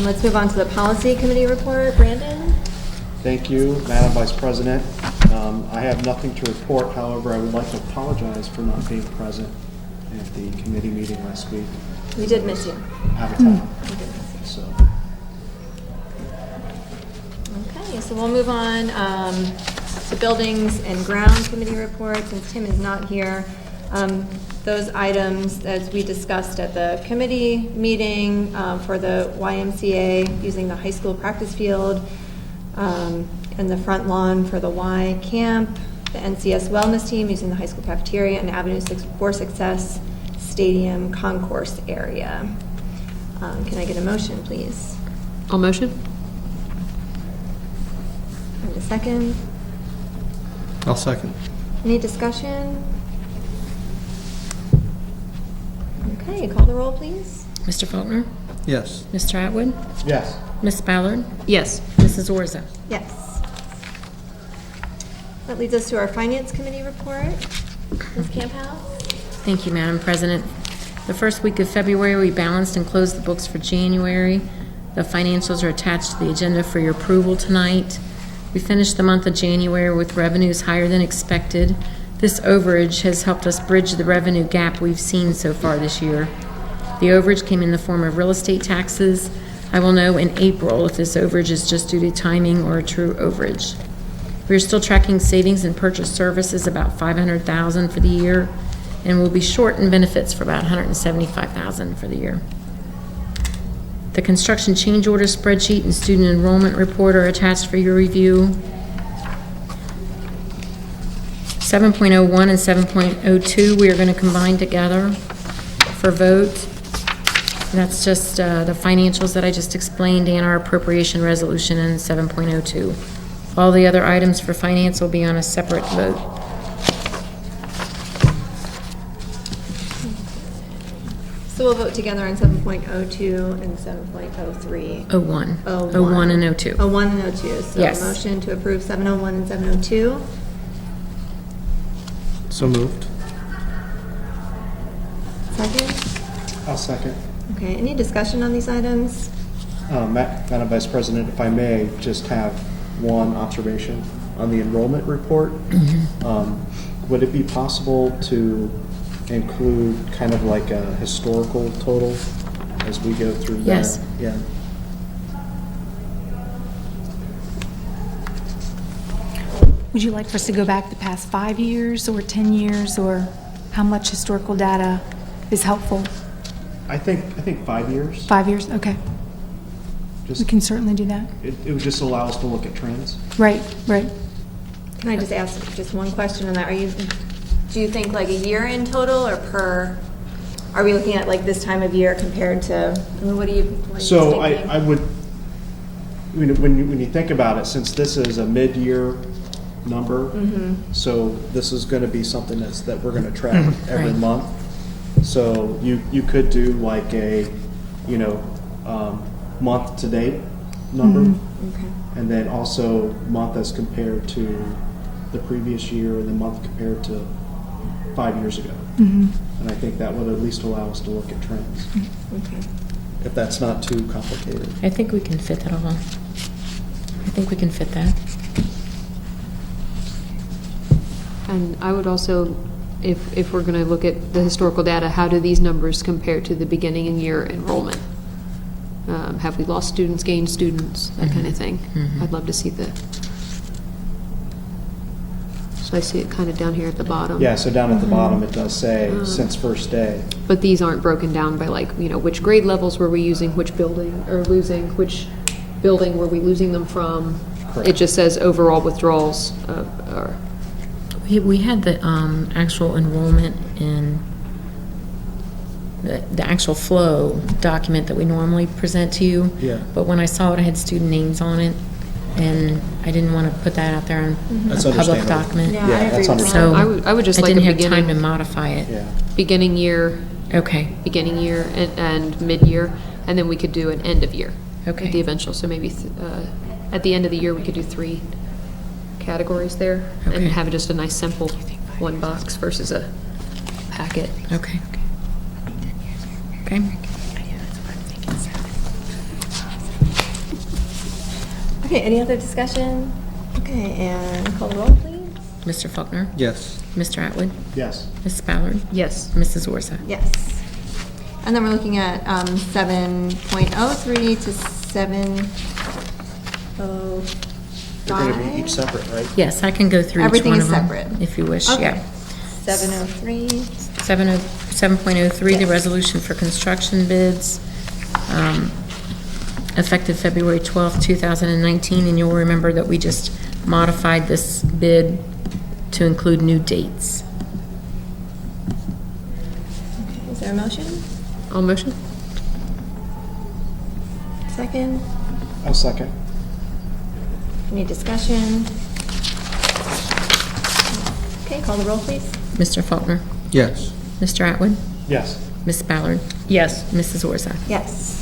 Let's move on to the policy committee report. Brandon? Thank you, Madam Vice President. I have nothing to report. However, I would like to apologize for not being present at the committee meeting last week. We did miss you. Out of town. So, Okay, so we'll move on to buildings and ground committee reports, since Tim is not here. Those items, as we discussed at the committee meeting for the YMCA, using the high school practice field, and the front lawn for the Y camp, the NCS wellness team using the high school cafeteria, and Avenue for Success Stadium concourse area. Can I get a motion, please? I'll motion. And a second. I'll second. Any discussion? Okay, call the roll, please. Mr. Faulkner, Yes. Mr. Atwood, yes. Miss Ballard, Yes. Mrs. Orza. Yes. That leads us to our Finance Committee report. Ms. Camphouse? Thank you, Madam President. The first week of February, we balanced and closed the books for January. The financials are attached to the agenda for your approval tonight. We finished the month of January with revenues higher than expected. This overage has helped us bridge the revenue gap we've seen so far this year. The overage came in the form of real estate taxes. I will know in April if this overage is just due to timing or a true overage. We are still tracking savings and purchase services about $500,000 for the year, and will be short in benefits for about $175,000 for the year. The construction change order spreadsheet and student enrollment report are attached for your review. 7.01 and 7.02 we are going to combine together for vote. And that's just the financials that I just explained and our appropriation resolution in 7.02. All the other items for finance will be on a separate vote. So we'll vote together on 7.02 and 7.03. 01. 01 and 02. 01 and 02. So Yes. a motion to approve 701 and 702. So moved. Second? I'll second. Okay, any discussion on these items? Madam Vice President, if I may just have one observation on the enrollment report. Would it be possible to include kind of like a historical total as we go through that? Yes. Yeah. Would you like for us to go back the past 5 years or 10 years, or how much historical data is helpful? I think 5 years. 5 years, okay. We Just, can certainly do that. it would just allow us to look at trends. Right, right. Can I just ask just one question on that? Do you think like a year in total or per? Are we looking at like this time of year compared to, I mean, what are you So thinking? I would, when you think about it, since this is a mid-year number, so this is going to be something that we're going to track every Right. month. So you could do like a, month-to-date number, Okay. and then also month as compared to the previous year, and the month compared to 5 years ago. And I think that would at least allow us to look at trends, Okay. if that's not too complicated. I think we can fit that all. I think we can fit that. And I would also, if we're going to look at the historical data, how do these numbers compare to the beginning of year enrollment? Have we lost students, gained students, that kind of thing? I'd love to see the. So I see it kind of down here at the bottom. Yeah, so down at the bottom, it does say since first day. But these aren't broken down by like, which grade levels were we using, which building, or losing, which building were we losing them from? Correct. It just says overall withdrawals, or. We had the actual enrollment and the actual flow document that we normally present to you. Yeah. But when I saw it, it had student names on it, and I didn't want to put that out there on That's a public understandable. document. Yeah, I Yeah, agree that's with that. So I would just I like a didn't have time to beginning, modify it. Yeah. beginning year, Okay, and mid-year, and then we could do an end of year. Okay. At the eventual, so maybe at the end of the year, we could do 3 categories there, Okay. and have just a nice simple one box versus a packet. okay. Okay. Okay, any other discussion? Okay, and call the roll, please. Mr. Faulkner? Yes. Mr. Atwood? Yes. Mrs. Ballard? Yes. Mrs. Orza? Yes. And then we're looking at 7.03 to 7.05. They're going to be each separate, right? Yes, I can go through each Everything one is of them, separate. if you wish, Okay. yeah. 7.03. 7.03, the resolution for construction bids, effective February 12th, 2019, and you'll remember that we just modified this bid to include new dates. Is there a motion? All motion? Second? I'll second. Any discussion? Okay, call the roll, please. Mr. Faulkner? Yes. Mr. Atwood? Yes. Ms. Ballard? Yes. Mrs. Orza? Yes.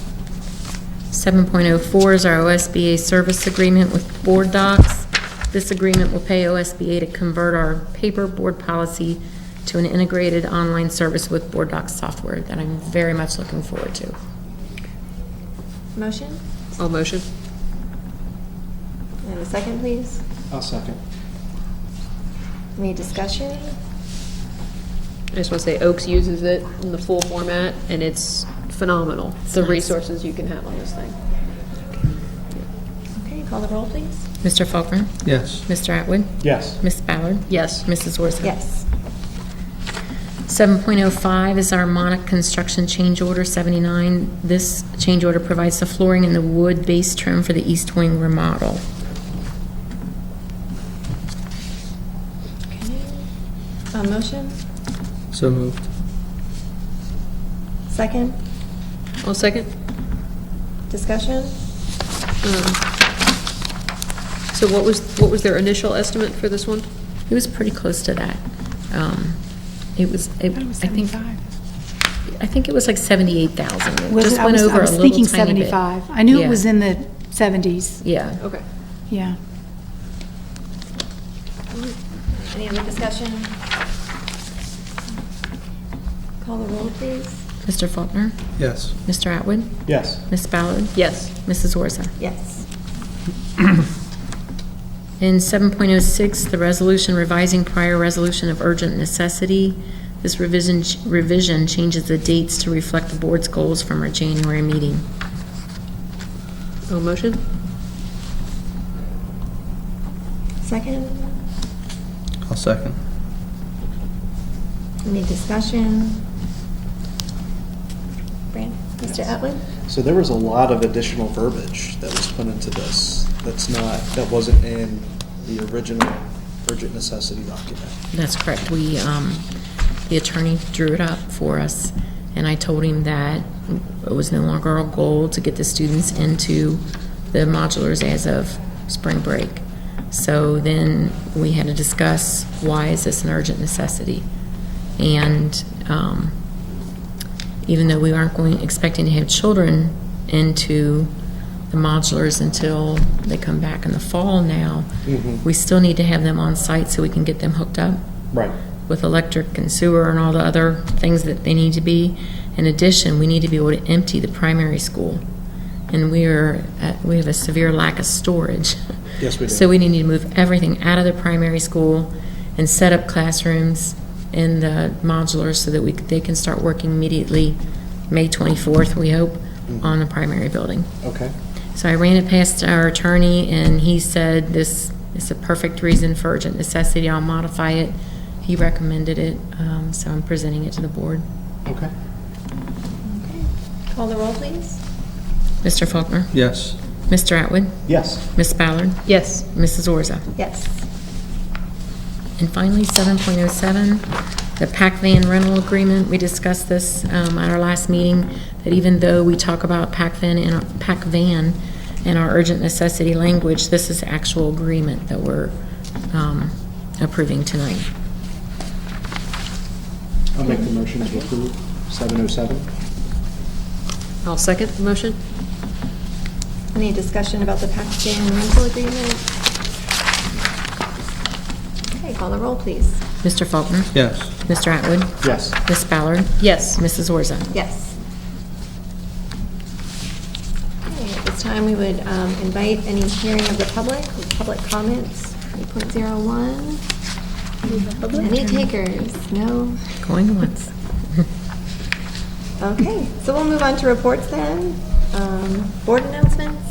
7.04 is our OSBA service agreement with Board Docs. This agreement will pay OSBA to convert our paper board policy to an integrated online service with Board Docs software that I'm very much looking forward to. Motion? All motion? And a second, please. I'll second. Any discussion? I just want to say Oaks uses it in the full format, and it's phenomenal, the nice. resources you can have on this thing. Okay, call the roll, please. Mr. Faulkner? Yes. Mr. Atwood? Yes. Ms. Ballard? Yes. Mrs. Orza? Yes. 7.05 is our Monic construction change order 79. This change order provides the flooring and the wood base trim for the east wing remodel. Okay. Motion? So moved. Second? All second? Discussion? So what was their initial estimate for this one? It was pretty close to that. I think it was like 78,000. It just went over a I was little thinking tiny bit. 75. I knew Yeah. it was in the 70s. Yeah. Okay. Yeah. Any other discussion? Call the roll, please. Mr. Faulkner? Yes. Mr. Atwood? Yes. Ms. Ballard? Yes. Mrs. Orza? Yes. In 7.06, the resolution revising prior resolution of urgent necessity. This revision changes the dates to reflect the board's goals from our January meeting. All motion? Second? I'll second. Any discussion? Brand? Mr. Atwood? So there was a lot of additional verbiage that was put into this that wasn't in the original urgent necessity document. That's correct. The attorney drew it up for us, and I told him that it was no longer our goal to get the students into the modulars as of spring break. So then we had to discuss, why is this an urgent necessity? And even though we aren't expecting to have children into the modulars until they come back in the fall now, we still need to have them on site so we can get them hooked up Right. with electric and sewer and all the other things that they need to be. In addition, we need to be able to empty the primary school. And we have a severe lack of storage. Yes, we do. So we need to move everything out of the primary school and set up classrooms in the modulars so that they can start working immediately, May 24th, we hope, on the primary building. Okay. So I ran it past our attorney, and he said this is a perfect reason for urgent necessity. I'll modify it. He recommended it, so I'm presenting it to the board. Okay. Okay. Call the roll, please. Mr. Faulkner? Yes. Mr. Atwood? Yes. Ms. Ballard? Yes. Mrs. Orza? Yes. And finally, 7.07, the PAC van rental agreement. We discussed this at our last meeting, that even though we talk about PAC van in our urgent necessity language, this is actual agreement that we're approving tonight. I'll make the motion to approve 707. I'll second the motion. Any discussion about the PAC van rental agreement? Okay, call the roll, please. Mr. Faulkner? Yes. Mr. Atwood? Yes. Ms. Ballard? Yes. Mrs. Orza? Yes. Okay, at this time, we would invite any hearing of the public, with public comments, 8.01. Any takers? No? Going once. Okay, so we'll move on to reports then. Board announcements?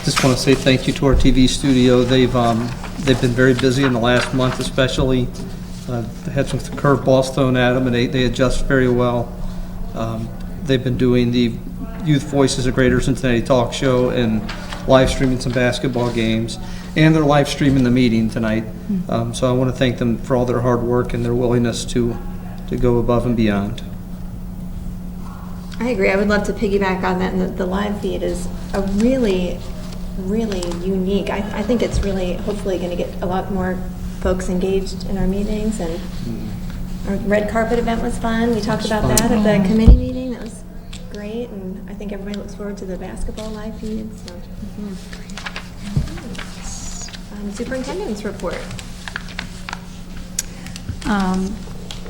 Just want to say thank you to our TV studio. They've been very busy in the last month especially. They had some curveballs thrown at them, and they adjust very well. They've been doing the Youth Voices of Greater Cincinnati talk show and live streaming some basketball games, and they're live streaming the meeting tonight. So I want to thank them for all their hard work and their willingness to go above and beyond. I agree. I would love to piggyback on that. And the live feed is a really, really unique. I think it's really, hopefully, going to get a lot more folks engaged in our meetings. And our red carpet event was fun. We talked about that at the committee meeting. That was great. And I think everybody looks forward to the basketball live feed. So. Superintendent's report.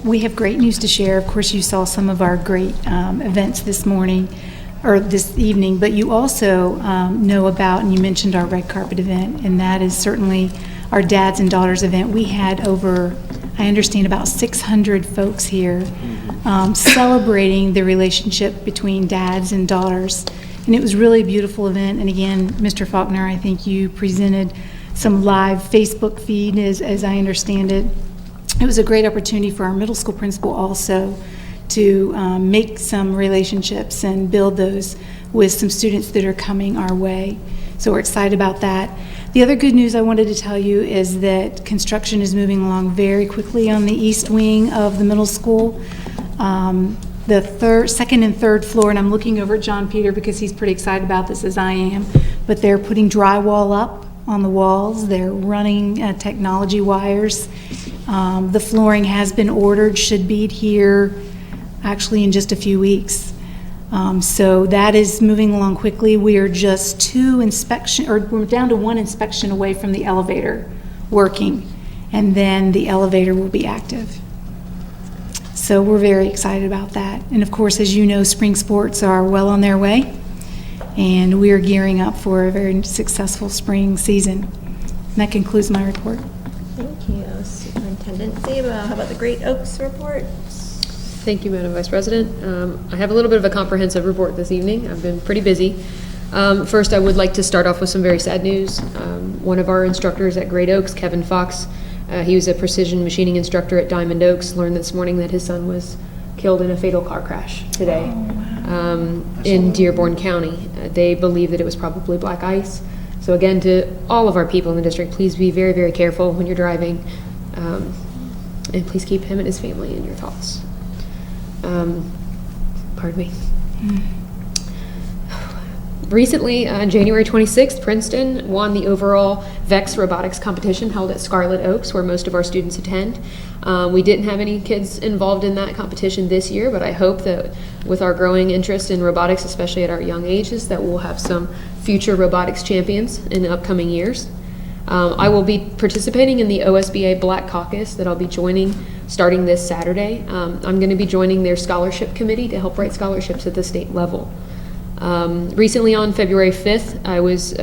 We have great news to share. Of course, you saw some of our great events this morning or this evening, but you also know about, and you mentioned our red carpet event, and that is certainly our Dads and Daughters event. We had over, I understand, about 600 folks here celebrating the relationship between dads and daughters, and it was really a beautiful event. And again, Mr. Faulkner, I think you presented some live Facebook feed, as I understand it. It was a great opportunity for our middle school principal also to make some relationships and build those with some students that are coming our way. So we're excited about that. The other good news I wanted to tell you is that construction is moving along very quickly on the east wing of the middle school. The second and third floor, and I'm looking over at John Peter because he's pretty excited about this as I am, but they're putting drywall up on the walls. They're running technology wires. The flooring has been ordered, should be here actually in just a few weeks. So that is moving along quickly. We are just we're down to one inspection away from the elevator working, and then the elevator will be active. So we're very excited about that. And of course, as you know, spring sports are well on their way, and we are gearing up for a very successful spring season. And that concludes my report. Thank you, Superintendent Zeba. How about the Great Oaks report? Thank you, Madam Vice President. I have a little bit of a comprehensive report this evening. I've been pretty busy. First, I would like to start off with some very sad news. One of our instructors at Great Oaks, Kevin Fox, he was a precision machining instructor at Diamond Oaks, learned this morning that his son was killed in a fatal car crash today in Dearborn County. They believe that it was probably black ice. So again, to all of our people in the district, please be very, very careful when you're driving. And please keep him and his family in your thoughts. Pardon me. Recently, on January 26th, Princeton won the overall VEX robotics competition held at Scarlet Oaks, where most of our students attend. We didn't have any kids involved in that competition this year, but I hope that with our growing interest in robotics, especially at our young ages, that we'll have some future robotics champions in the upcoming years. I will be participating in the OSBA Black Caucus that I'll be joining starting this Saturday. I'm going to be joining their scholarship committee to help write scholarships at the state level. Recently on February 5th, I was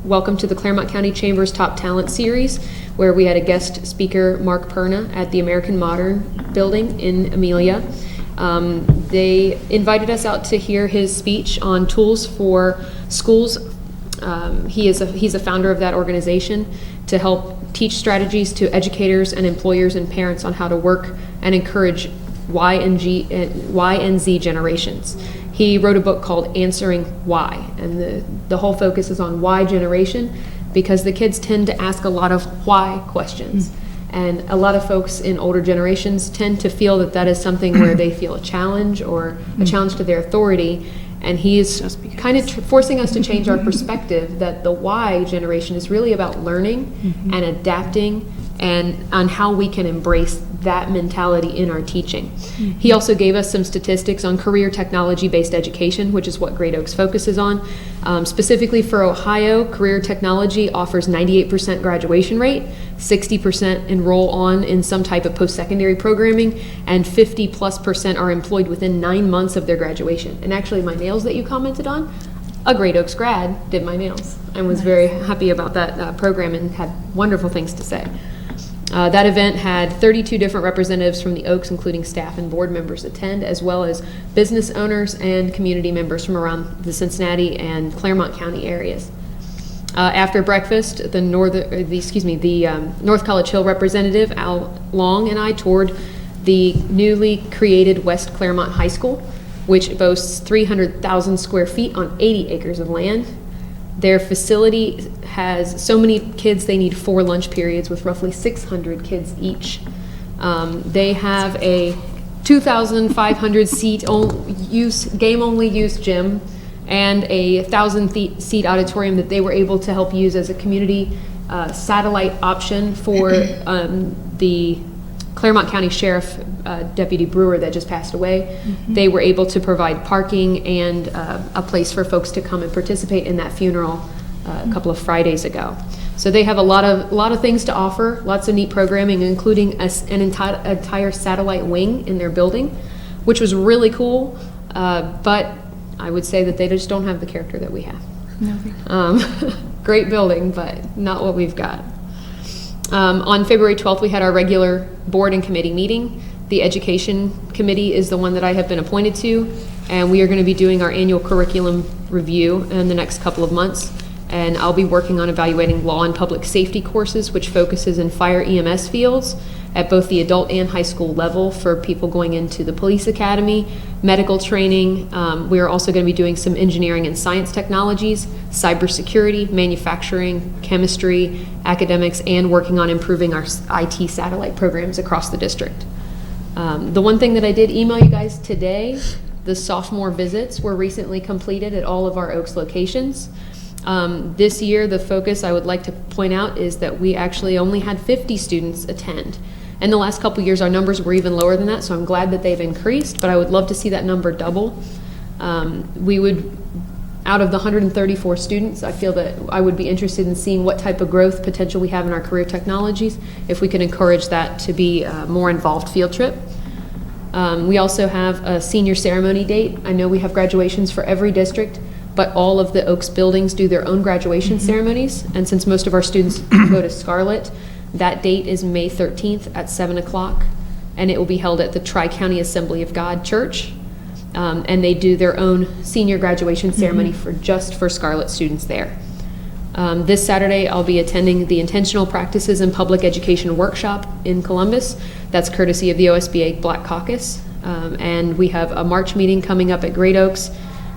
welcomed to the Claremont County Chamber's Top Talent Series, where we had a guest speaker, Mark Perna, at the American Modern building in Amelia. They invited us out to hear his speech on tools for schools. He's a founder of that organization to help teach strategies to educators and employers and parents on how to work and encourage Y and Z generations. He wrote a book called Answering Why, and the whole focus is on why generation, because the kids tend to ask a lot of why questions. And a lot of folks in older generations tend to feel that that is something where they feel a challenge or a challenge to their authority. And he is kind of forcing us to change our perspective that the Y generation is really about learning and adapting and on how we can embrace that mentality in our teaching. He also gave us some statistics on career technology-based education, which is what Great Oaks focuses on. Specifically for Ohio, career technology offers 98% graduation rate, 60% enroll on in some type of post-secondary programming, and 50+% are employed within 9 months of their graduation. And actually, my nails that you commented on, a Great Oaks grad did my nails and was very happy about that program and had wonderful things to say. That event had 32 different representatives from the Oaks, including staff and board members, attend, as well as business owners and community members from around the Cincinnati and Claremont County areas. After breakfast, the North College Hill representative, Al Long, and I toured the newly created West Claremont High School, which boasts 300,000 square feet on 80 acres of land. Their facility has so many kids, they need 4 lunch periods with roughly 600 kids each. They have a 2,500 seat game-only use gym and a 1,000 seat auditorium that they were able to help use as a community satellite option for the Claremont County Sheriff Deputy Brewer that just passed away. They were able to provide parking and a place for folks to come and participate in that funeral a couple of Fridays ago. So they have a lot of things to offer, lots of neat programming, including an entire satellite wing in their building, which was really cool. But I would say that they just don't have the character that we have. Great building, but not what we've got. On February 12th, we had our regular board and committee meeting. The education committee is the one that I have been appointed to, and we are going to be doing our annual curriculum review in the next couple of months. And I'll be working on evaluating law and public safety courses, which focuses in fire EMS fields at both the adult and high school level for people going into the police academy, medical training. We are also going to be doing some engineering and science technologies, cybersecurity, manufacturing, chemistry, academics, and working on improving our IT satellite programs across the district. The one thing that I did email you guys today, the sophomore visits were recently completed at all of our Oaks locations. This year, the focus I would like to point out is that we actually only had 50 students attend. In the last couple years, our numbers were even lower than that, so I'm glad that they've increased, but I would love to see that number double. Out of the 134 students, I feel that I would be interested in seeing what type of growth potential we have in our career technologies, if we could encourage that to be a more involved field trip. We also have a senior ceremony date. I know we have graduations for every district, but all of the Oaks buildings do their own graduation ceremonies, and since most of our students go to Scarlett, that date is May 13th at 7 o'clock, and it will be held at the Tri-County Assembly of God Church, and they do their own senior graduation ceremony for Scarlett students there. This Saturday, I'll be attending the Intentional Practices in Public Education workshop in Columbus. That's courtesy of the OSBA Black Caucus, and we have a March meeting coming up at Great Oaks.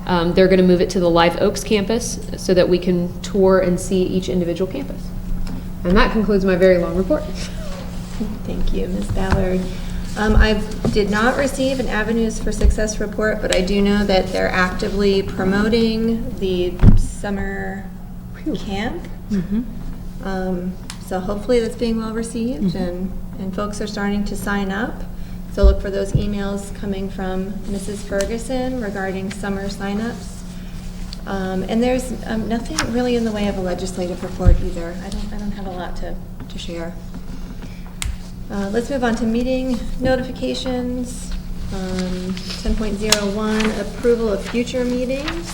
They're going to move it to the Live Oaks campus so that we can tour and see each individual campus. And that concludes my very long report. Thank you, Ms. Ballard. I did not receive an Avenues for Success report, but I do know that they're actively promoting the summer camp. So hopefully that's being well received, and folks are starting to sign up. So look for those emails coming from Mrs. Ferguson regarding summer signups. And there's nothing really in the way of a legislative report either. I don't have a lot to share. Let's move on to meeting notifications. 10.01, approval of future meetings.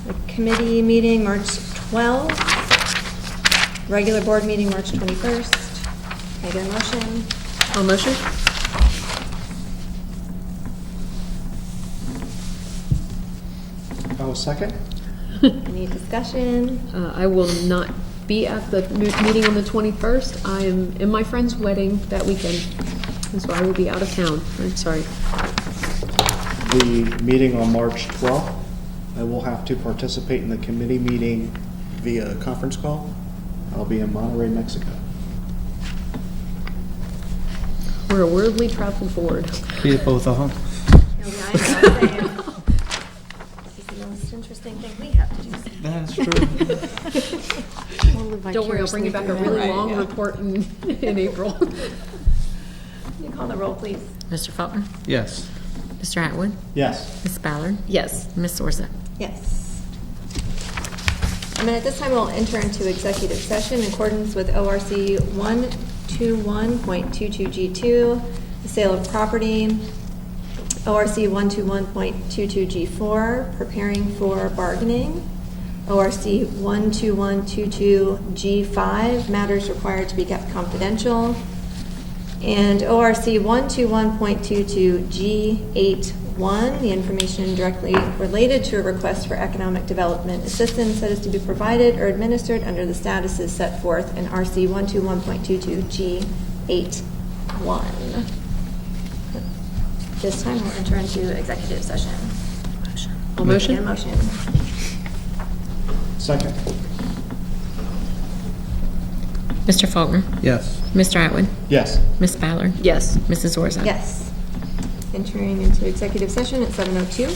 A committee meeting March 12th. Regular board meeting March 21st. Can I get a motion? I'll motion. I'll second. Any discussion? I will not be at the meeting on the 21st. I am in my friend's wedding that weekend, and so I will be out of town. I'm sorry. The meeting on March 12th, I will have to participate in the committee meeting via conference call. I'll be in Monterey, Mexico. We're a worldly traveled board. Be at both of them. This is the most interesting thing we have to do. That's true. Don't worry, I'll bring you back a really long report in April. Can you call the roll, please? Mr. Faulkner? Yes. Mr. Atwood? Yes. Ms. Ballard? Yes. Ms. Zorza? Yes. And then at this time, we'll enter into executive session in accordance with ORC 121.22G2, the sale of property, ORC 121.22G4, preparing for bargaining, ORC 12122G5, matters required to be kept confidential, and ORC 121.22G81, the information directly related to a request for economic development assistance that is to be provided or administered under the statuses set forth in RC 121.22G81. This time we'll enter into executive session. All motion? Get a motion. Second. Mr. Faulkner? Yes. Mr. Atwood? Yes. Ms. Ballard? Yes. Mrs. Zorza? Yes. Entering into executive session at 7:02.